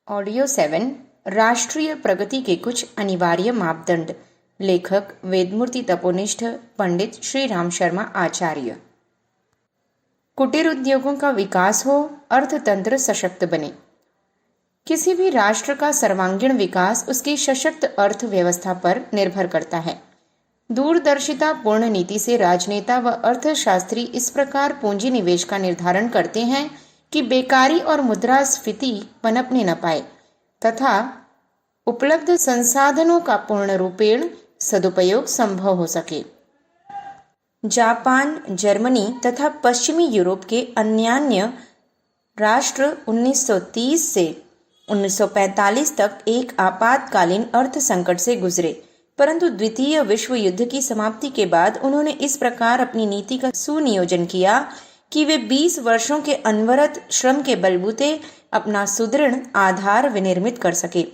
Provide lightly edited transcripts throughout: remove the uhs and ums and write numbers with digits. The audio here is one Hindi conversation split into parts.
ऑडियो 7 राष्ट्रीय प्रगति के कुछ अनिवार्य मापदंड। लेखक वेदमूर्ति तपोनिष्ठ पंडित श्री राम शर्मा आचार्य। कुटीर उद्योगों का विकास हो, अर्थतंत्र सशक्त बने। किसी भी राष्ट्र का सर्वांगीण विकास उसकी सशक्त अर्थव्यवस्था पर निर्भर करता है। दूरदर्शिता पूर्ण नीति से राजनेता व अर्थशास्त्री इस प्रकार पूंजी निवेश का निर्धारण करते हैं कि बेकारी और मुद्रास्फीति पनपने न पाए तथा उपलब्ध संसाधनों का पूर्ण रूपेण सदुपयोग संभव हो सके। जापान, जर्मनी तथा पश्चिमी यूरोप के अन्यान्य राष्ट्र 1930 से 1945 तक एक आपातकालीन अर्थ संकट से गुजरे, परंतु द्वितीय विश्व युद्ध की समाप्ति के बाद उन्होंने इस प्रकार अपनी नीति का सुनियोजन किया कि वे 20 वर्षों के अनवरत श्रम के बलबूते अपना सुदृढ़ आधार विनिर्मित कर सके।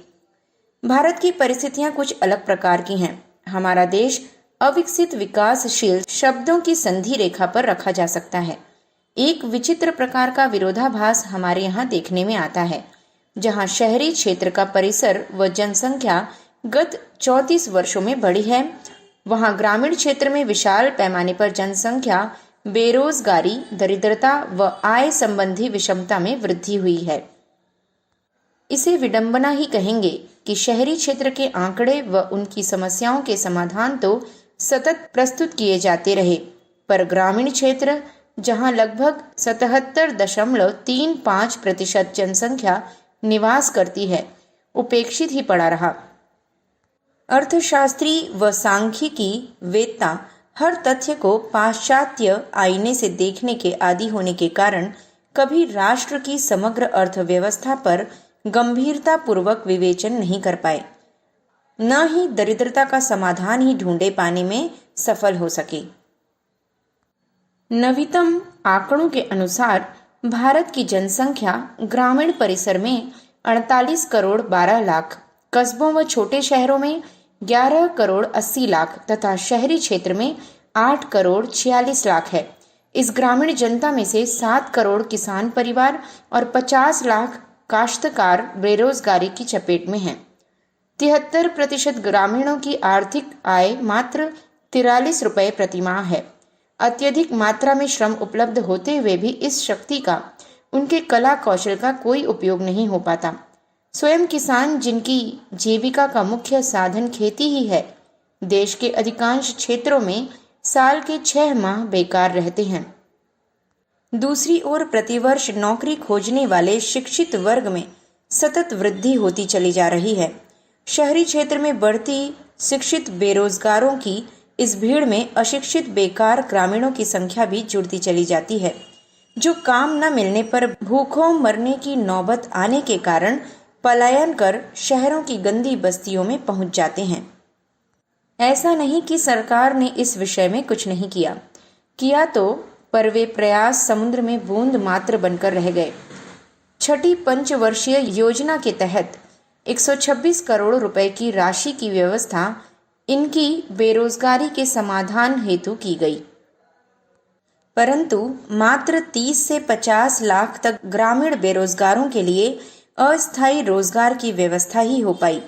भारत की परिस्थितियां कुछ अलग प्रकार की हैं। हमारा देश अविकसित विकासशील शब्दों की संधि रेखा पर रखा जा सकता है। एक विचित्र प्रकार का विरोधाभास हमारे यहाँ देखने में आता है। जहाँ शहरी क्षेत्र का परिसर व जनसंख्या गत 34 वर्षों में बढ़ी है, वहाँ ग्रामीण क्षेत्र में विशाल पैमाने पर जनसंख्या, बेरोजगारी, दरिद्रता व आय संबंधी विषमता में वृद्धि हुई है। इसे विडंबना ही कहेंगे कि शहरी क्षेत्र के आंकड़े व उनकी समस्याओं के समाधान तो सतत प्रस्तुत किए जाते रहे, पर ग्रामीण क्षेत्र, जहां लगभग 77.35% जनसंख्या निवास करती है, उपेक्षित ही पड़ा रहा। अर्थशास्त्री व सांख्यिकी वेत्ता हर तथ्य को पाश्चात्य आईने से देखने के आदी होने के कारण कभी राष्ट्र की समग्र अर्थव्यवस्था पर गंभीरता पूर्वक विवेचन नहीं कर पाए, न ही दरिद्रता का समाधान ही ढूंढे पाने में सफल हो सके। नवीनतम आंकड़ों के अनुसार भारत की जनसंख्या ग्रामीण परिसर में 48 करोड़ 12 लाख, कस्बों व छोटे शहरों में 11 करोड़ 80 लाख तथा शहरी क्षेत्र में 8 करोड़ 46 लाख है। इस ग्रामीण जनता में से 7 करोड़ किसान परिवार और 50 लाख काश्तकार बेरोजगारी की चपेट में हैं। 73% ग्रामीणों की आर्थिक आय मात्र 43 रुपये प्रतिमाह है। अत्यधिक मात्रा में श्रम उपलब्ध होते हुए भी इस शक्ति का, उनके कला कौशल का कोई उपयोग नहीं हो पाता। स्वयं किसान, जिनकी जीविका का मुख्य साधन खेती ही है, देश के अधिकांश क्षेत्रों में साल के 6 माह बेकार रहते हैं। दूसरी ओर प्रतिवर्ष नौकरी खोजने वाले शिक्षित वर्ग में सतत वृद्धि होती चली जा रही है। शहरी क्षेत्र में बढ़ती शिक्षित बेरोजगारों की इस भीड़ में अशिक्षित बेकार ग्रामीणों की संख्या भी जुड़ती चली जाती है, जो काम न मिलने पर भूखों मरने की नौबत आने के कारण पलायन कर शहरों की गंदी बस्तियों में पहुंच जाते हैं। ऐसा नहीं कि सरकार ने इस विषय में कुछ नहीं किया तो, पर वे प्रयास समुद्र में बूंद मात्र बनकर रह गए। छठी पंचवर्षीय योजना के तहत 126 करोड़ रुपए की राशि की व्यवस्था इनकी बेरोजगारी के समाधान हेतु की गई, परंतु मात्र 30 से 50 लाख तक ग्रामीण बेरोजगारों के लिए अस्थायी रोजगार की व्यवस्था ही हो पाई।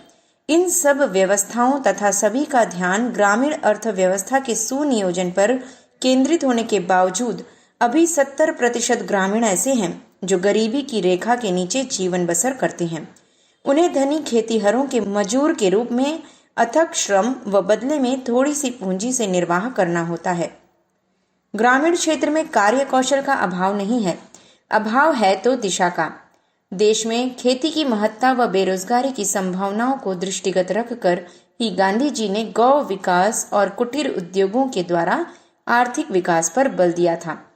इन सब व्यवस्थाओं तथा सभी का ध्यान ग्रामीण अर्थव्यवस्था के सुनियोजन पर केंद्रित होने के बावजूद अभी 70% ग्रामीण ऐसे हैं जो गरीबी की रेखा के नीचे जीवन बसर करते हैं। उन्हें धनी खेतीहरों के मजूर के रूप में अथक श्रम व बदले में थोड़ी सी पूंजी से निर्वाह करना होता है। ग्रामीण क्षेत्र में कार्य कौशल का अभाव नहीं है, अभाव है तो दिशा का। देश में खेती की महत्ता व बेरोजगारी की संभावनाओं को दृष्टिगत रखकर ही गांधी जी ने गौ विकास और कुटीर उद्योगों के द्वारा आर्थिक विकास पर बल दिया था।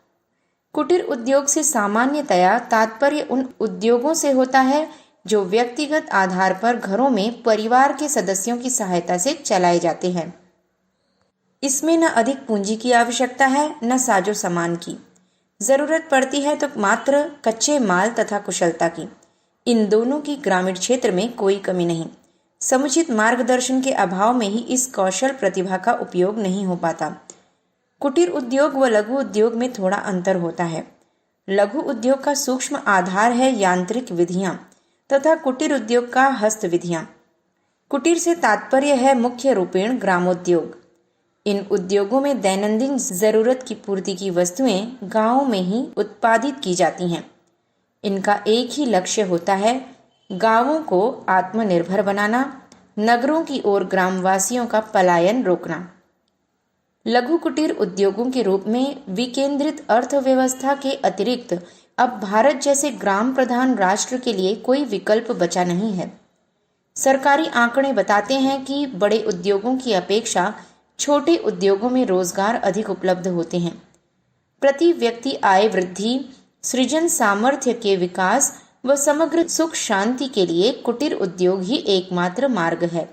कुटीर उद्योग से सामान्यतया तात्पर्य उन उद्योगों से होता है जो व्यक्तिगत आधार पर घरों में परिवार के सदस्यों की सहायता से चलाए जाते हैं। इसमें न अधिक पूंजी की आवश्यकता है, न साजो सामान की। जरूरत पड़ती है तो मात्र कच्चे माल तथा कुशलता की। इन दोनों की ग्रामीण क्षेत्र में कोई कमी नहीं। समुचित मार्गदर्शन के अभाव में ही इस कौशल प्रतिभा का उपयोग नहीं हो पाता। कुटीर उद्योग व लघु उद्योग में थोड़ा अंतर होता है। लघु उद्योग का सूक्ष्म आधार है यांत्रिक विधियां। तथा कुटीर उद्योग का हस्त विधियां। कुटीर से तात्पर्य है मुख्य रूपेण ग्रामोद्योग। इन उद्योगों में दैनंदिन जरूरत की पूर्ति की वस्तुएं गांवों में ही उत्पादित की जाती हैं। इनका एक ही लक्ष्य होता है, गांवों को आत्मनिर्भर बनाना, नगरों की ओर ग्रामवासियों का पलायन रोकना। लघु कुटीर उद्योगों के रूप में विकेंद्रित अर्थव्यवस्था के अतिरिक्त अब भारत जैसे ग्राम प्रधान राष्ट्र के लिए कोई विकल्प बचा नहीं है। सरकारी आंकड़े बताते हैं कि बड़े उद्योगों की अपेक्षा छोटे उद्योगों में रोजगार अधिक उपलब्ध होते हैं। प्रति व्यक्ति आय वृद्धि, सृजन सामर्थ्य के विकास व समग्र सुख शांति के लिए कुटीर उद्योग ही एकमात्र मार्ग है।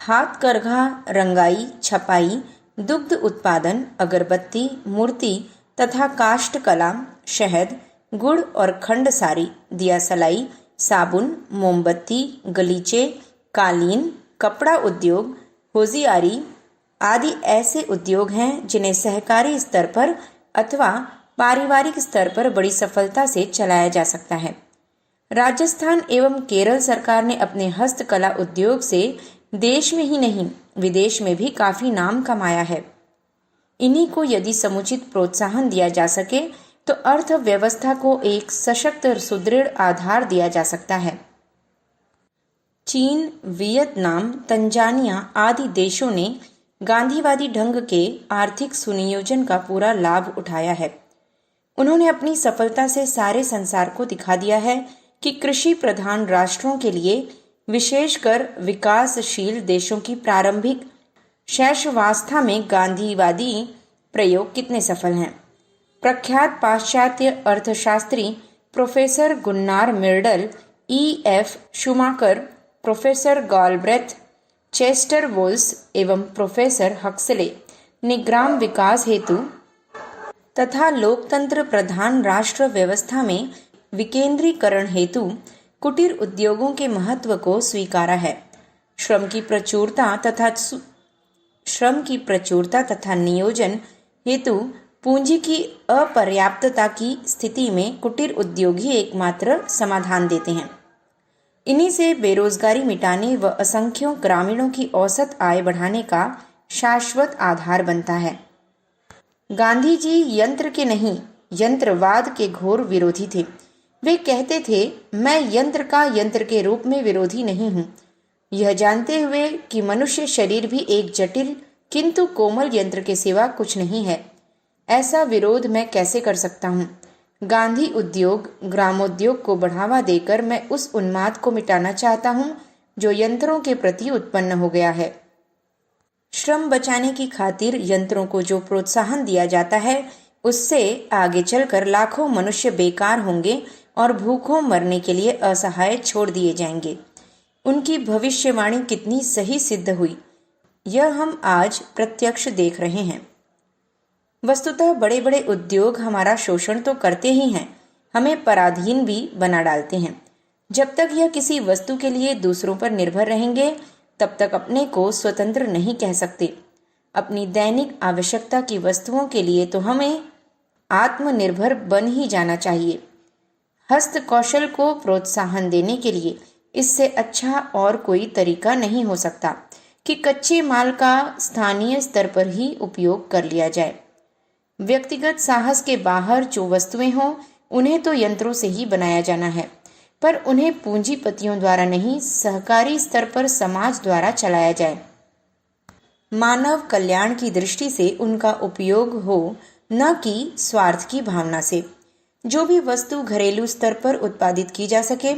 हाथकरघा, रंगाई, छपाई, दुग्ध उत्पादन, अगरबत्ती, मूर्ति तथा काष्ठ कला, शहद, गुड़ और खंडसारी, दिया सलाई, साबुन, मोमबत्ती, गलीचे, कालीन, कपड़ा उद्योग, होजियारी आदि ऐसे उद्योग हैं जिन्हें सहकारी स्तर पर अथवा पारिवारिक स्तर पर बड़ी सफलता से चलाया जा सकता है। राजस्थान एवं केरल सरकार ने अपने हस्तकला उद्योग से देश में ही नहीं विदेश में भी काफी नाम कमाया है। इन्हीं को यदि समुचित प्रोत्साहन दिया जा सके तो अर्थव्यवस्था को एक सशक्त सुदृढ़ आधार दिया जा सकता है। चीन, वियतनाम, तंजानिया आदि देशों ने गांधीवादी ढंग के आर्थिक सुनियोजन का पूरा लाभ उठाया है। उन्होंने अपनी सफलता से सारे संसार को दिखा दिया है कि कृषि प्रधान राष्ट्रों के लिए, विशेषकर विकासशील देशों की प्रारंभिक शैशवावस्था में गांधीवादी प्रयोग कितने सफल हैं। प्रख्यात पाश्चात्य अर्थशास्त्री professor Gunnar Myrdal, E.F. Schumacher, professor Galbraith, Chester Bowles एवं प्रोफेसर हक्सले ने ग्राम विकास हेतु तथा लोकतंत्र प्रधान राष्ट्र व्यवस्था में विकेंद्रीकरण हेतु कुटीर उद्योगों के महत्व को स्वीकारा है। श्रम की प्रचुरता तथा नियोजन हेतु पूंजी की अपर्याप्तता की स्थिति में कुटीर उद्योग ही एकमात्र समाधान देते हैं। इन्हीं से बेरोजगारी मिटाने व असंख्यों ग्रामीणों की औसत आय बढ़ाने का शाश्वत आधार बनता है। गांधी जी यंत्र के नहीं, यंत्रवाद के घोर विरोधी थे। वे कहते थे, मैं यंत्र का यंत्र के रूप में विरोधी नहीं हूँ, यह जानते हुए कि मनुष्य शरीर भी एक जटिल किंतु कोमल यंत्र के सिवा कुछ नहीं है। ऐसा विरोध मैं कैसे कर सकता हूँ। गांधी उद्योग, ग्रामोद्योग को बढ़ावा देकर मैं उस उन्माद को मिटाना चाहता हूँ जो यंत्रों के प्रति उत्पन्न हो गया है। श्रम बचाने की खातिर यंत्रों को जो प्रोत्साहन दिया जाता है, उससे आगे चलकर लाखों मनुष्य बेकार होंगे और भूखों मरने के लिए असहाय छोड़ दिए जाएंगे। उनकी भविष्यवाणी कितनी सही सिद्ध हुई, यह हम आज प्रत्यक्ष देख रहे हैं। वस्तुतः बड़े बड़े उद्योग हमारा शोषण तो करते ही हैं, हमें पराधीन भी बना डालते हैं। जब तक यह किसी वस्तु के लिए दूसरों पर निर्भर रहेंगे, तब तक अपने को स्वतंत्र नहीं कह सकते। अपनी दैनिक आवश्यकता की वस्तुओं के लिए तो हमें आत्मनिर्भर बन ही जाना चाहिए। हस्त कौशल को प्रोत्साहन देने के लिए इससे अच्छा और कोई तरीका नहीं हो सकता कि कच्चे माल का स्थानीय स्तर पर ही उपयोग कर लिया जाए। व्यक्तिगत साहस के बाहर जो वस्तुएं हों, उन्हें तो यंत्रों से ही बनाया जाना है, पर उन्हें पूंजीपतियों द्वारा नहीं, सहकारी स्तर पर समाज द्वारा चलाया जाए। मानव कल्याण की दृष्टि से उनका उपयोग हो, न कि स्वार्थ की भावना से। जो भी वस्तु घरेलू स्तर पर उत्पादित की जा सके,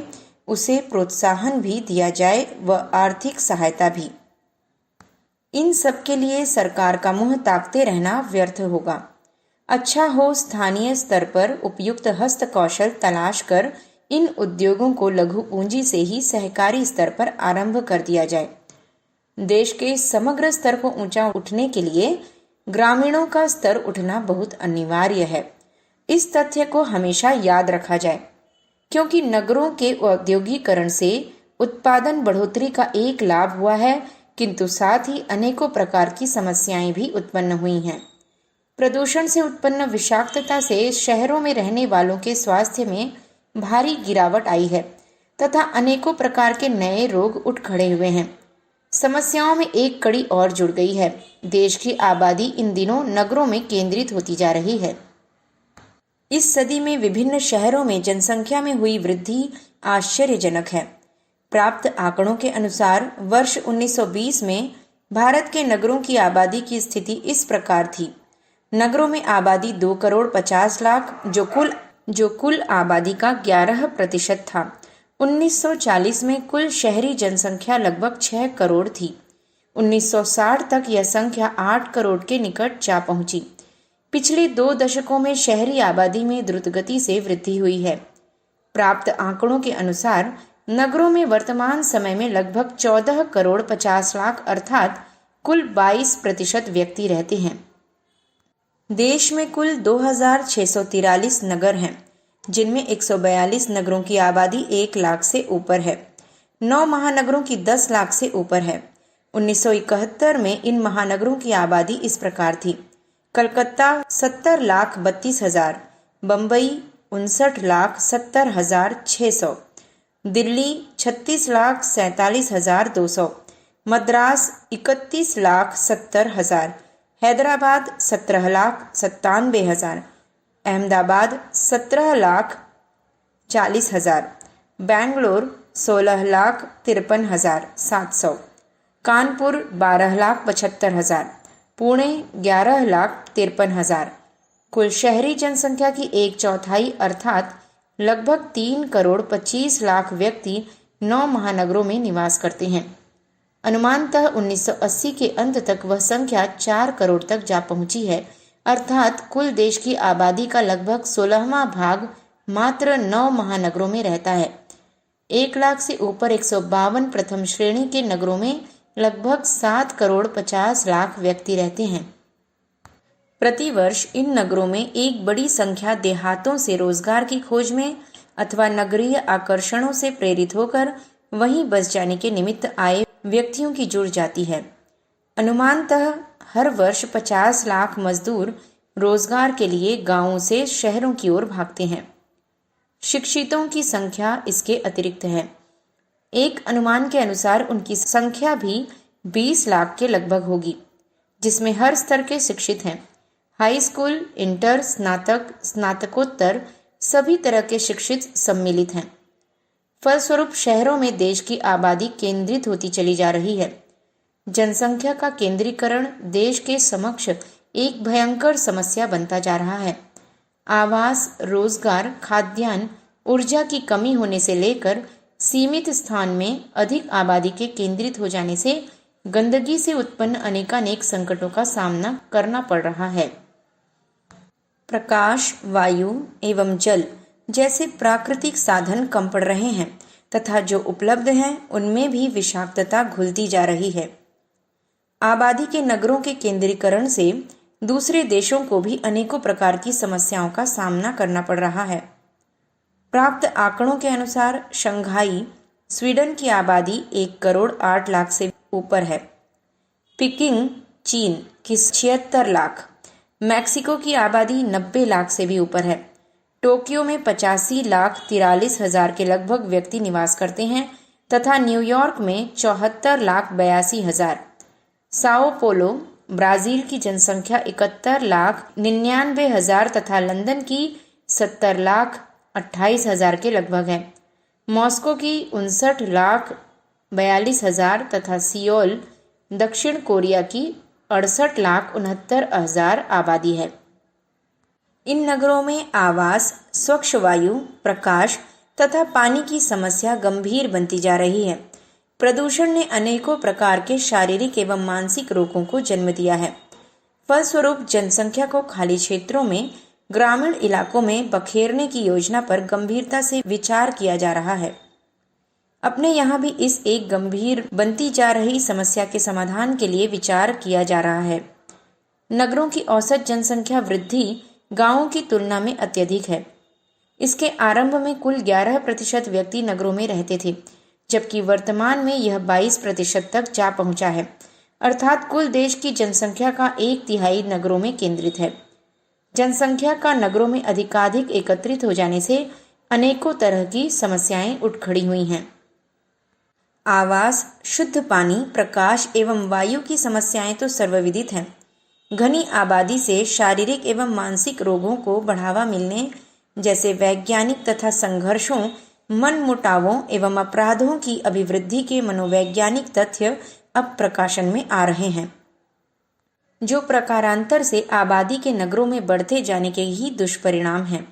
उसे प्रोत्साहन भी दिया जाए व आर्थिक सहायता भी। इन सब के लिए सरकार का मुंह ताकते रहना व्यर्थ होगा। अच्छा हो स्थानीय स्तर पर उपयुक्त हस्त कौशल तलाश कर इन उद्योगों को लघु पूंजी से ही सहकारी स्तर पर आरंभ कर दिया जाए। देश के समग्र स्तर को ऊंचा उठने के लिए ग्रामीणों का स्तर उठना बहुत अनिवार्य है। इस तथ्य को हमेशा याद रखा जाए, क्योंकि नगरों के औद्योगिकरण से उत्पादन बढ़ोतरी का एक लाभ हुआ है, किंतु साथ ही अनेकों प्रकार की समस्याएं भी उत्पन्न हुई हैं। प्रदूषण से उत्पन्न विषाक्तता से शहरों में रहने वालों के स्वास्थ्य में भारी गिरावट आई है तथा अनेकों प्रकार के नए रोग उठ खड़े हुए हैं। समस्याओं में एक कड़ी और जुड़ गई है। देश की आबादी इन दिनों नगरों में केंद्रित होती जा रही है। इस सदी में विभिन्न शहरों में जनसंख्या में हुई वृद्धि आश्चर्यजनक है। प्राप्त आंकड़ों के अनुसार वर्ष 1920 में भारत के नगरों की आबादी की स्थिति इस प्रकार थी। नगरों में आबादी 2,50,00,000 जो कुल आबादी का 11% था। 1940 में कुल शहरी जनसंख्या लगभग 6 करोड़ थी। 1960 तक यह संख्या 8 करोड़ के निकट जा पहुंची। पिछले 2 दशकों में शहरी आबादी में द्रुतगति से वृद्धि हुई है। प्राप्त आंकड़ों के अनुसार नगरों में वर्तमान समय में लगभग 14,50,00,000 अर्थात कुल 22% व्यक्ति रहते हैं। देश में कुल 2,643 नगर हैं, जिनमें 142 नगरों की आबादी 1 लाख से ऊपर है। 9 महानगरों की 10 लाख से ऊपर है। 1971 में इन महानगरों की आबादी इस प्रकार थी: कलकत्ता 70,32,000, बम्बई 59,70,600, दिल्ली 36,47,200, मद्रास 31,70,000, हैदराबाद 17,97,000, अहमदाबाद 17,40,000, बैंगलोर 16,53,700, कानपुर 12,75,000, पुणे 11,53,000। कुल शहरी जनसंख्या की 1/4 अर्थात लगभग 3,25,00,000 व्यक्ति 9 महानगरों में निवास करते हैं। अनुमानतः 1980 के अंत तक वह संख्या 4 करोड़ तक जा पहुंची है, अर्थात कुल देश की आबादी का लगभग 16वां भाग मात्र 9 महानगरों में रहता है। 1 लाख से ऊपर 152 प्रथम श्रेणी के नगरों में लगभग 7,50,00,000 व्यक्ति रहते हैं। प्रतिवर्ष इन नगरों में एक बड़ी संख्या देहातों से रोजगार की खोज में अथवा नगरीय आकर्षणों से प्रेरित होकर वहीं बस जाने के निमित्त आए व्यक्तियों की जुड़ जाती है। अनुमानतः हर वर्ष 50 लाख मजदूर रोजगार के लिए गांवों से शहरों की ओर भागते हैं। शिक्षितों की संख्या इसके अतिरिक्त है। एक अनुमान के अनुसार उनकी संख्या भी 20 लाख के लगभग होगी, जिसमें हर स्तर के शिक्षित हैं। हाई स्कूल, इंटर, स्नातक, स्नातकोत्तर सभी तरह के शिक्षित सम्मिलित हैं। फलस्वरूप शहरों में देश की आबादी केंद्रित होती चली जा रही है। जनसंख्या का केंद्रीकरण देश के समक्ष एक भयंकर समस्या बनता जा रहा है। आवास, रोजगार, खाद्यान्न, ऊर्जा की कमी होने से लेकर सीमित स्थान में अधिक आबादी के केंद्रित हो जाने से गंदगी से उत्पन्न अनेकानेक संकटों का सामना करना पड़ रहा है। प्रकाश, वायु एवं जल जैसे प्राकृतिक साधन कम पड़ रहे हैं तथा जो उपलब्ध हैं उनमें भी विषाक्तता घुलती जा रही है। आबादी के नगरों के केंद्रीकरण से दूसरे देशों को भी अनेकों प्रकार की समस्याओं का सामना करना पड़ रहा है। प्राप्त आंकड़ों के अनुसार शंघाई, स्वीडन की आबादी 1,08,00,000 से ऊपर है। पिकिंग, चीन की 76 लाख, मैक्सिको की आबादी 90 लाख से भी ऊपर है। टोक्यो में 85,43,000 के लगभग व्यक्ति निवास करते हैं तथा न्यूयॉर्क में 74,82,000। साओ पोलो, ब्राजील की जनसंख्या 71,99,000 तथा लंदन की 70,28,000 के लगभग है। मॉस्को की 59,42,000 तथा सियोल, दक्षिण कोरिया की 68,69,000 आबादी है। इन नगरों में आवास, स्वच्छ वायु, प्रकाश तथा पानी की समस्या गंभीर बनती जा रही है। प्रदूषण ने अनेकों प्रकार के शारीरिक एवं मानसिक रोगों को जन्म दिया है। फलस्वरूप जनसंख्या को खाली क्षेत्रों में, ग्रामीण इलाकों में बखेरने की योजना पर गंभीरता से विचार किया जा रहा है। अपने यहाँ भी इस एक गंभीर बनती जा रही समस्या के समाधान के लिए विचार किया जा रहा है। नगरों की औसत जनसंख्या वृद्धि गांवों की तुलना में अत्यधिक है। इसके आरंभ में कुल 11% व्यक्ति नगरों में रहते थे, जबकि वर्तमान में यह 22% तक जा पहुंचा है, अर्थात कुल देश की जनसंख्या का 1/3 नगरों में केंद्रित है। जनसंख्या का नगरों में अधिकाधिक एकत्रित हो जाने से अनेकों तरह की समस्याएं उठ खड़ी हुई हैं। आवास, शुद्ध पानी, प्रकाश एवं वायु की समस्याएं तो सर्वविदित हैं। घनी आबादी से शारीरिक एवं मानसिक रोगों को बढ़ावा मिलने जैसे वैज्ञानिक तथा संघर्षों, मनमुटावों एवं अपराधों की अभिवृद्धि के मनोवैज्ञानिक तथ्य अब प्रकाशन में आ रहे हैं, जो प्रकारांतर से आबादी के नगरों में बढ़ते जाने के ही दुष्परिणाम हैं।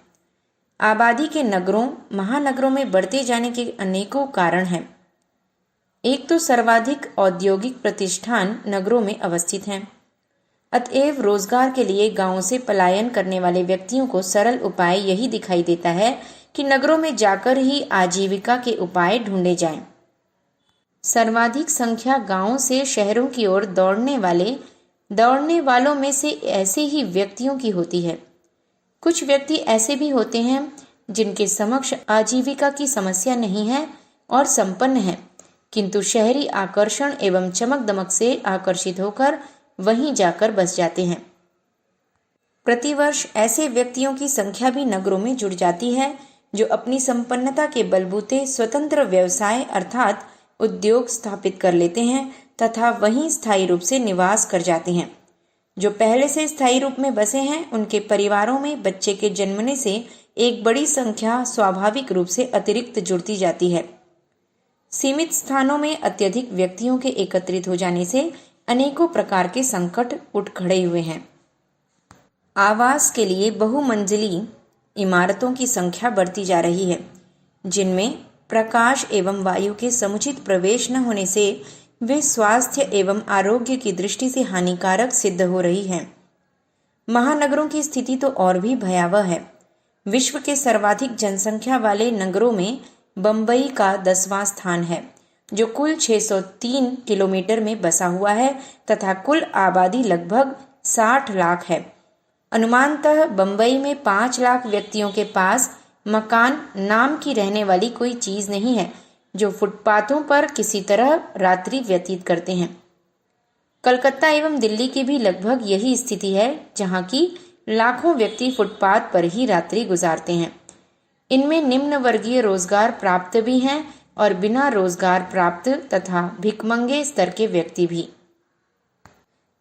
आबादी के नगरों, महानगरों में बढ़ते जाने के अनेकों कारण हैं। एक तो सर्वाधिक औद्योगिक प्रतिष्ठान नगरों में अवस्थित हैं। अतएव रोजगार के लिए गांवों से पलायन करने वाले व्यक्तियों को सरल उपाय यही दिखाई देता है कि नगरों में जाकर ही आजीविका के उपाय ढूंढे जाएं। सर्वाधिक संख्या गांवों से शहरों की ओर दौड़ने वालों में से ऐसे ही व्यक्तियों की होती है। कुछ व्यक्ति ऐसे भी होते हैं जिनके समक्ष आजीविका की समस्या नहीं है और संपन्न है, किंतु शहरी आकर्षण एवं चमक दमक से आकर्षित होकर वहीं जाकर बस जाते हैं। प्रतिवर्ष ऐसे व्यक्तियों की संख्या भी नगरों में जुड़ जाती है जो अपनी संपन्नता के बलबूते स्वतंत्र व्यवसाय अर्थात उद्योग स्थापित कर लेते हैं तथा वहीं स्थायी रूप से निवास कर जाते हैं। जो पहले से स्थायी रूप में बसे हैं, उनके परिवारों में बच्चे के जन्मने से एक बड़ी संख्या स्वाभाविक रूप से अतिरिक्त जुड़ती जाती है। सीमित स्थानों में अत्यधिक व्यक्तियों के एकत्रित हो जाने से अनेकों प्रकार के संकट उठ खड़े हुए हैं। आवास के लिए बहुमंजिली इमारतों की संख्या बढ़ती जा रही है, जिनमें प्रकाश एवं वायु के समुचित प्रवेश न होने से वे स्वास्थ्य एवं आरोग्य की दृष्टि से हानिकारक सिद्ध हो रही हैं। महानगरों की स्थिति तो और भी भयावह है। विश्व के सर्वाधिक जनसंख्या वाले नगरों में बंबई का 10वां स्थान है, जो कुल 603 किलोमीटर में बसा हुआ है तथा कुल आबादी लगभग 60 लाख है। अनुमानतः बंबई में 5 लाख व्यक्तियों के पास मकान नाम की रहने वाली कोई चीज नहीं है, जो फुटपाथों पर किसी तरह रात्रि व्यतीत करते हैं। कलकत्ता एवं दिल्ली की भी लगभग यही स्थिति है, जहां की लाखों व्यक्ति फुटपाथ पर ही रात्रि गुजारते हैं। इनमें निम्न वर्गीय रोजगार प्राप्त भी हैं और बिना रोजगार प्राप्त तथा भिखमंगे स्तर के व्यक्ति भी।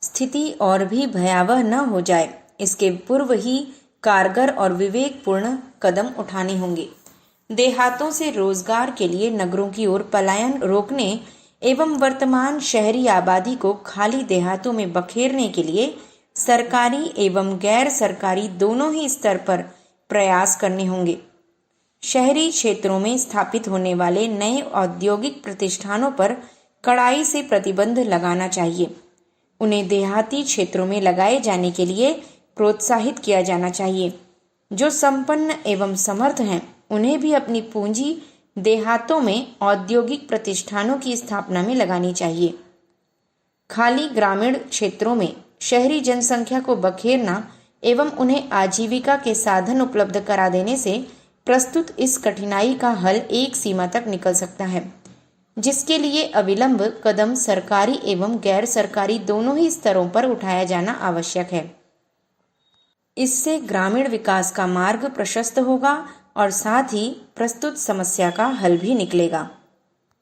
स्थिति और भी भयावह न हो जाए, इसके पूर्व ही कारगर और विवेकपूर्ण कदम उठाने होंगे। देहातों से रोजगार के लिए नगरों की ओर पलायन रोकने एवं वर्तमान शहरी आबादी को खाली देहातों में बखेरने के लिए सरकारी एवं गैर सरकारी दोनों ही स्तर पर प्रयास करने होंगे। शहरी क्षेत्रों में स्थापित होने वाले नए औद्योगिक प्रतिष्ठानों पर कड़ाई से प्रतिबंध लगाना चाहिए। उन्हें देहाती क्षेत्रों में लगाए जाने के लिए प्रोत्साहित किया जाना चाहिए। जो संपन्न एवं समर्थ हैं, उन्हें भी अपनी पूंजी देहातों में औद्योगिक प्रतिष्ठानों की स्थापना में लगानी चाहिए। खाली ग्रामीण क्षेत्रों में शहरी जनसंख्या को बखेरना एवं उन्हें आजीविका के साधन उपलब्ध करा देने से प्रस्तुत इस कठिनाई का हल एक सीमा तक निकल सकता है, जिसके लिए अविलंब कदम सरकारी एवं गैर सरकारी दोनों ही स्तरों पर उठाया जाना आवश्यक है। इससे ग्रामीण विकास का मार्ग प्रशस्त होगा और साथ ही प्रस्तुत समस्या का हल भी निकलेगा।